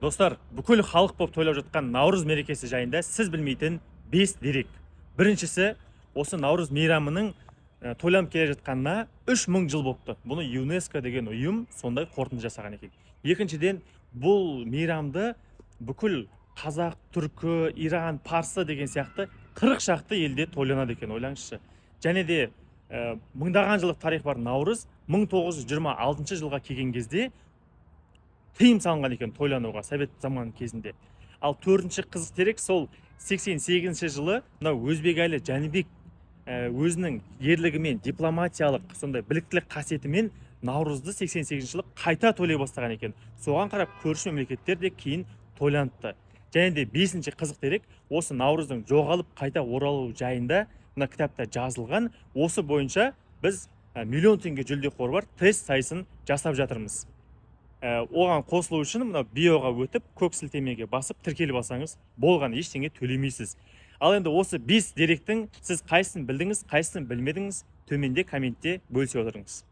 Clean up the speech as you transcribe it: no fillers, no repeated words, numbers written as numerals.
Достар, бүкіл халық болып тойлап жатқан Наурыз мерекесі жайында сіз білмейтін 5 дерек. Біріншісі, осы Наурыз мейрамының тойланып келе жатқанына 3000 жыл болыпты. Бұны ЮНЕСКО деген ұйым сондай қорытынды жасаған екен. Екіншіден, бұл мейрамды бүкіл қазақ, түркі, иран, парсы деген сияқты 40 шақты елде тойланады екен, ойлаңызшы. Және де мыңдаған жылдық тарих бар Наурыз 1926 жылға келген кезде тыйым салынған екен тойлануға совет заманы кезінде. Ал төртінші қызық дерек, сол 88 жылы мынау Өзбекәлі Жәнібек өзінің ерлігімен, дипломатиялық сондай біліктілік қасиетімен Наурызды 88 жылы қайта тойлай бастаған екен. Соған қарап көрші мемлекеттер де кейін тойланыпты. Және де бесінші қызық дерек, осы Наурыздың жоғалып қайта оралу жайында мына кітапта жазылған. Осы бойынша біз миллион теңге жүлде қоры бар тест сайысын жасап жатырмыз. Оған қосылу үшін мына биоға өтіп, көк сілтемеге басып тіркеліп алсаңыз болған, ештеңе төлемейсіз. Ал енді осы 5 деректің сіз қайсысын білдіңіз, қайсысын білмедіңіз, төменде комментте бөлісе отырыңыз.